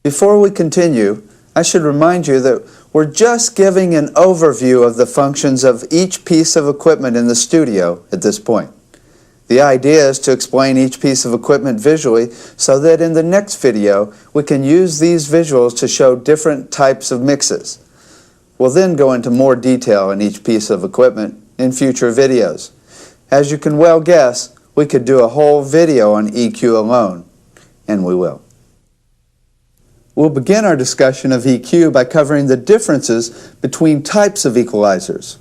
Before we continue, I should remind you that we're just giving an overview of the functions of each piece of equipment in the studio at this point. The idea is to explain each piece of equipment visually so that in the next video we can use these visuals to show different types of mixes. We'll then go into more detail in each piece of equipment in future videos. As you can well guess, we could do a whole video on EQ alone, and we will. We'll begin our discussion of EQ by covering the differences between types of equalizers.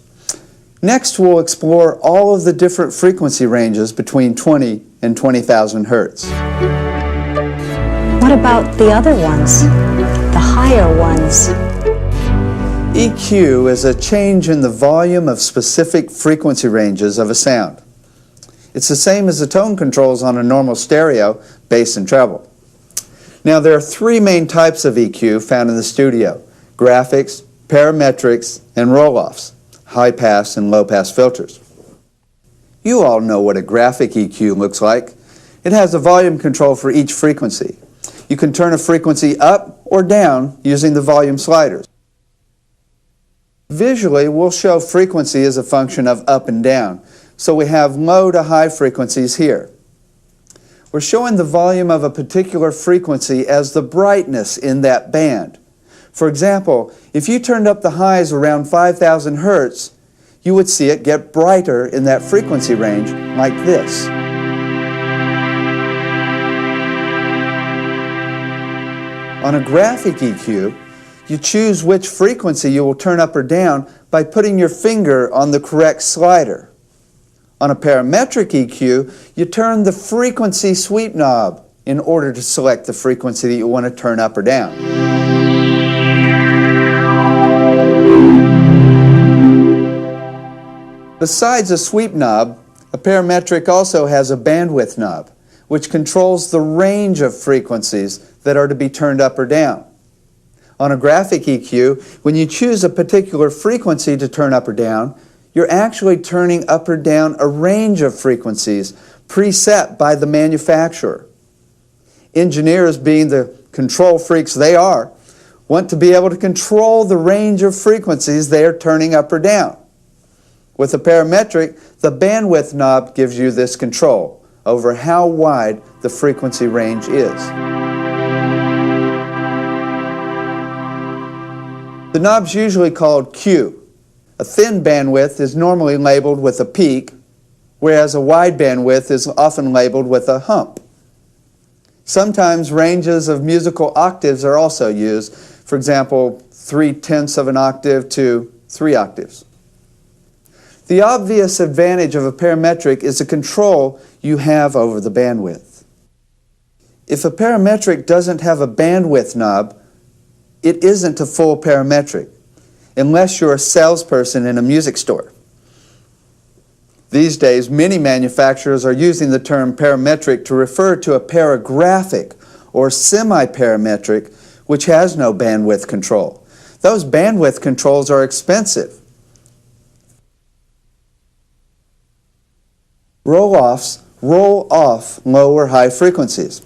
Next, we'll explore all of the different frequency ranges between 20 and 20,000 Hertz. What about the other ones, the higher ones? EQ is a change in the volume of specific frequency ranges of a sound. It's the same as the tone controls on a normal stereo, bass and treble. Now, there are three main types of EQ found in the studio: graphics, parametrics, and roll-offs, high-pass and low-pass filters. You all know what a graphic EQ looks like. It has a volume control for each frequency. You can turn a frequency up or down using the volume sliders. Visually, we'll show frequency as a function of up and down, so we have low to high frequencies here. We're showing the volume of a particular frequency as the brightness in that band. For example, if you turned up the highs around 5,000 Hertz, you would see it get brighter in that frequency range like this. On a graphic EQ, you choose which frequency you will turn up or down by putting your finger on the correct slider. On a parametric EQ, you turn the frequency sweep knob in order to select the frequency that you want to turn up or down. Besides a sweep knob, a parametric also has a bandwidth knob, which controls the range of frequencies that are to be turned up or down. On a graphic EQ, when you choose a particular frequency to turn up or down, you're actually turning up or down a range of frequencies preset by the manufacturer. Engineers, being the control freaks they are, want to be able to control the range of frequencies they are turning up or down. With a parametric, the bandwidth knob gives you this control over how wide the frequency range is. The knob's usually called Q. A thin bandwidth is normally labeled with a peak, whereas a wide bandwidth is often labeled with a hump. Sometimes ranges of musical octaves are also used, for example, 3/10 of an octave to 3 octaves. The obvious advantage of a parametric is the control you have over the bandwidth. If a parametric doesn't have a bandwidth knob, it isn't a full parametric, unless you're a salesperson in a music store. These days, many manufacturers are using the term parametric to refer to a paragraphic or semi-parametric, which has no bandwidth control. Those bandwidth controls are expensive. Roll-offs roll off low or high frequencies.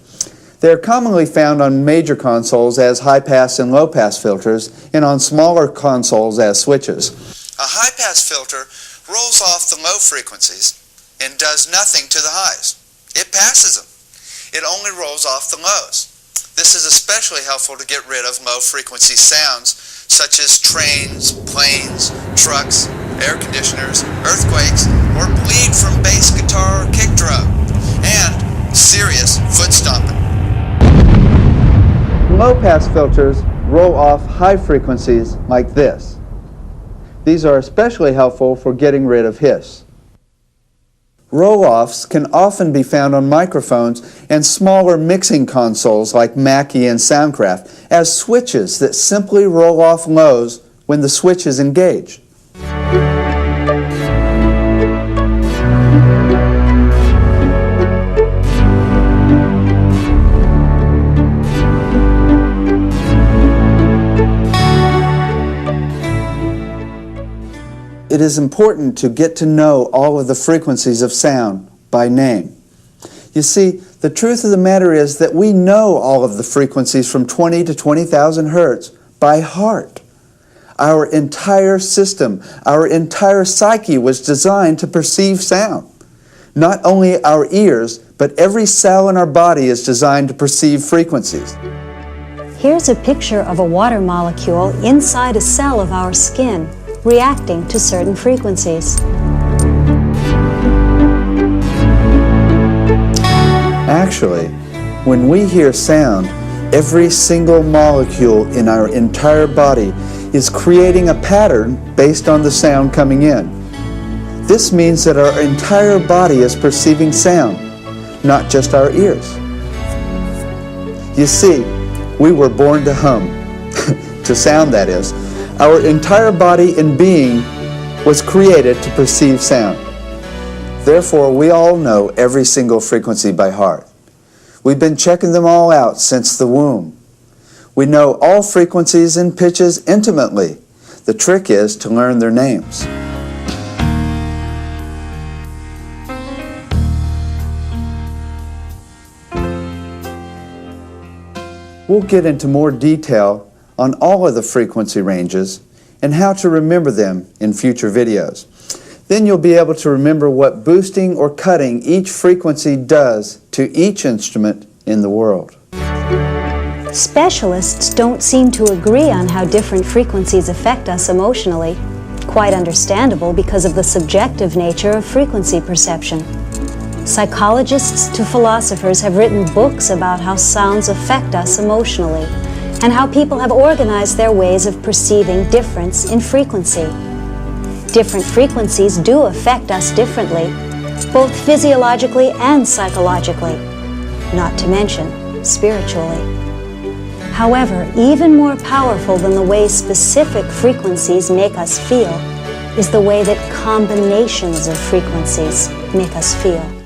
They are commonly found on major consoles as high-pass and low-pass filters, and on smaller consoles as switches. A high-pass filter rolls off the low frequencies and does nothing to the highs. It passes them. It only rolls off the lows. This is especially helpful to get rid of low-frequency sounds such as trains, planes, trucks, air conditioners, earthquakes, or bleed from bass guitar or kick drum, and serious foot stomping. Low-pass filters roll off high frequencies like this. These are especially helpful for getting rid of hiss. Roll-offs can often be found on microphones and smaller mixing consoles like Mackie and Soundcraft as switches that simply roll off lows when the switch is engaged. It is important to get to know all of the frequencies of sound by name. You see, The truth of the matter is that we know all of the frequencies from 20 to 20,000 hertz by heart. Our entire system, our entire psyche was designed to perceive sound. Not only our ears, but every cell in our body is designed to perceive frequencies. Here's a picture of a water molecule inside a cell of our skin, reacting to certain frequencies. Actually, when we hear sound, every single molecule in our entire body is creating a pattern based on the sound coming in. This means that our entire body is perceiving sound, not just our ears. You see, we were born to hum, to sound that is. Our entire body and being was created to perceive sound. Therefore, we all know every single frequency by heart. We've been checking them all out since the womb. We know all frequencies and pitches intimately. The trick is to learn their names. We'll get into more detail on all of the frequency ranges and how to remember them in future videos. Then you'll be able to remember what boosting or cutting each frequency does to each instrument in the world. Specialists don't seem to agree on how different frequencies affect us emotionally. Quite understandable because of the subjective nature of frequency perception. Psychologists to philosophers have written books about how sounds affect us emotionally and how people have organized their ways of perceiving difference in frequency. Different frequencies do affect us differently, both physiologically and psychologically, not to mention spiritually. However, even more powerful than the way specific frequencies make us feel is the way that combinations of frequencies make us feel.